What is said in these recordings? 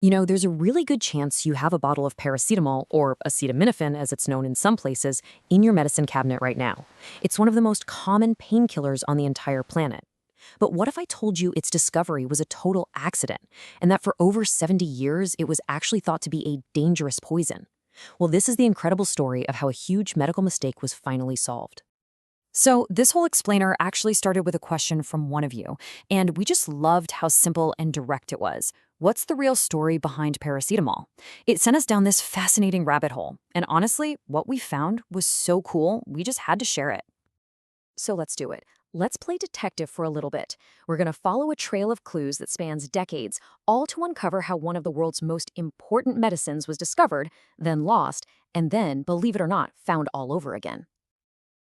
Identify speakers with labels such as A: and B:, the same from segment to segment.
A: There's a really good chance you have a bottle of paracetamol, or acetaminophen as it's known in some places, in your medicine cabinet right now. It's one of the most common painkillers on the entire planet. But what if I told you its discovery was a total accident, and that for over 70 years it was actually thought to be a dangerous poison? Well, this is the incredible story of how a huge medical mistake was finally solved. So, this whole explainer actually started with a question from one of you, and we just loved how simple and direct it was. What's the real story behind paracetamol? It sent us down this fascinating rabbit hole, and honestly, what we found was so cool, we just had to share it. So let's do it. Let's play detective for a little bit. We're going to follow a trail of clues that spans decades, all to uncover how one of the world's most important medicines was discovered, then lost, and then, believe it or not, found all over again.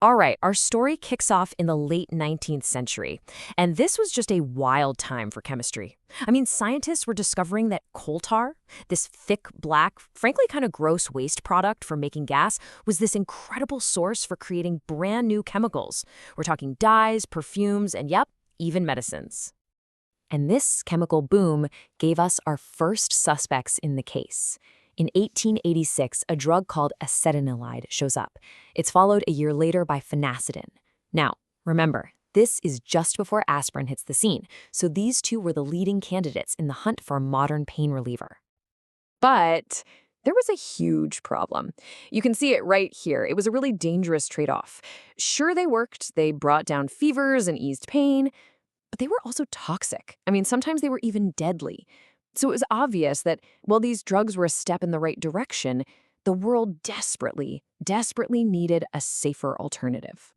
A: All right, our story kicks off in the late 19th century, and this was just a wild time for chemistry. Scientists were discovering that coal tar, this thick, black, frankly kind of gross waste product for making gas, was this incredible source for creating brand new chemicals. We're talking dyes, perfumes, and yep, even medicines. And this chemical boom gave us our first suspects in the case. In 1886, a drug called acetanilide shows up. It's followed a year later by phenacetin. Now, remember, this is just before aspirin hits the scene, so these two were the leading candidates in the hunt for a modern pain reliever. But there was a huge problem. You can see it right here. It was a really dangerous trade-off. Sure, they worked. They brought down fevers and eased pain, but they were also toxic. Sometimes they were even deadly. So it was obvious that while these drugs were a step in the right direction, the world desperately needed a safer alternative.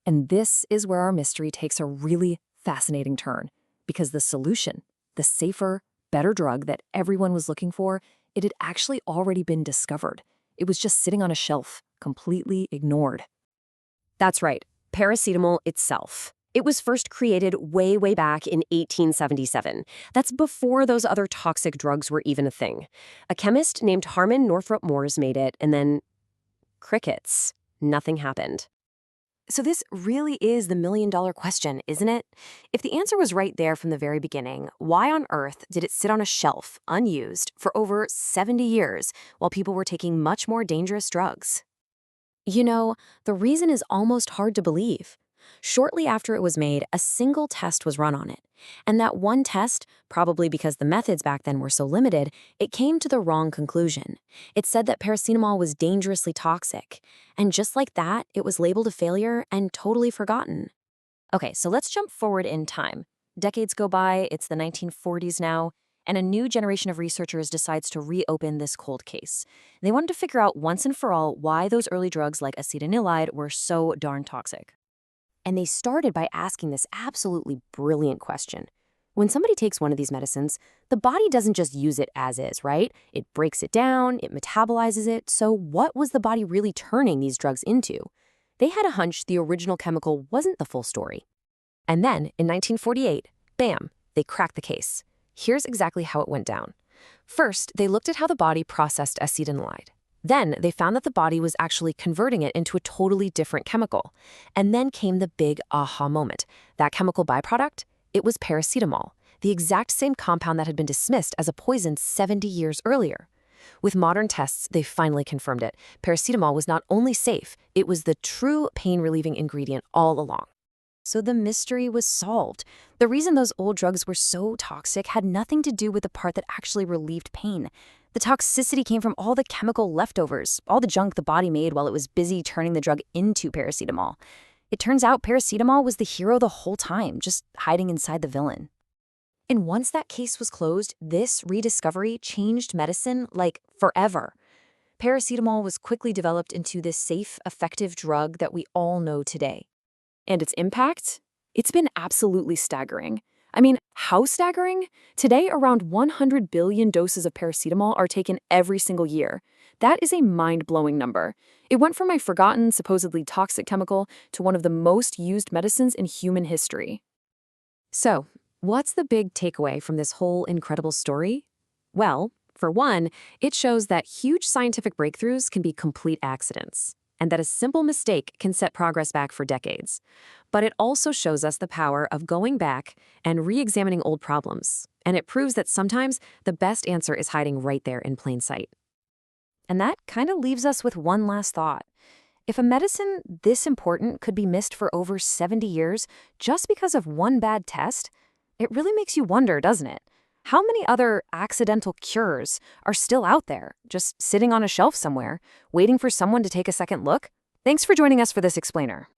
A: And this is where our mystery takes a really fascinating turn, because the solution, the safer, better drug that everyone was looking for, it had actually already been discovered. It was just sitting on a shelf, completely ignored. That's right, paracetamol itself. It was first created way back in 1877. That's before those other toxic drugs were even a thing. A chemist named Harmon Northrop Moores made it, and then crickets. Nothing happened. So this really is the million-dollar question, isn't it? If the answer was right there from the very beginning, why on earth did it sit on a shelf, unused, for over 70 years while people were taking much more dangerous drugs? The reason is almost hard to believe. Shortly after it was made, a single test was run on it. And that one test, probably because the methods back then were so limited, it came to the wrong conclusion. It said that paracetamol was dangerously toxic. And just like that, it was labeled a failure and totally forgotten. Okay, so let's jump forward in time. Decades go by, it's the 1940s now, and a new generation of researchers decides to reopen this cold case. They wanted to figure out once and for all why those early drugs like acetanilide were so darn toxic. And they started by asking this absolutely brilliant question. When somebody takes one of these medicines, the body doesn't just use it as is, right? It breaks it down, it metabolizes it. So what was the body really turning these drugs into? They had a hunch the original chemical wasn't the full story. And then, in 1948, bam, they cracked the case. Here's exactly how it went down. First, they looked at how the body processed acetanilide. Then they found that the body was actually converting it into a totally different chemical. And then came the big aha moment. That chemical byproduct? It was paracetamol, the exact same compound that had been dismissed as a poison 70 years earlier. With modern tests, they finally confirmed it. Paracetamol was not only safe, it was the true pain-relieving ingredient all along. So the mystery was solved. The reason those old drugs were so toxic had nothing to do with the part that actually relieved pain. The toxicity came from all the chemical leftovers, all the junk the body made while it was busy turning the drug into paracetamol. It turns out paracetamol was the hero the whole time, just hiding inside the villain. And once that case was closed, this rediscovery changed medicine like forever. Paracetamol was quickly developed into this safe, effective drug that we all know today. And its impact? It's been absolutely staggering. How staggering? Today, around 100 billion doses of paracetamol are taken every single year. That is a mind-blowing number. It went from a forgotten, supposedly toxic chemical to one of the most used medicines in human history. So, what's the big takeaway from this whole incredible story? Well, for one, it shows that huge scientific breakthroughs can be complete accidents, and that a simple mistake can set progress back for decades. But it also shows us the power of going back and re-examining old problems And it proves that sometimes the best answer is hiding right there in plain sight. And that kind of leaves us with one last thought. If a medicine this important could be missed for over 70 years just because of one bad test, it really makes you wonder, doesn't it? How many other accidental cures are still out there, just sitting on a shelf somewhere, waiting for someone to take a second look? Thanks for joining us for this explainer.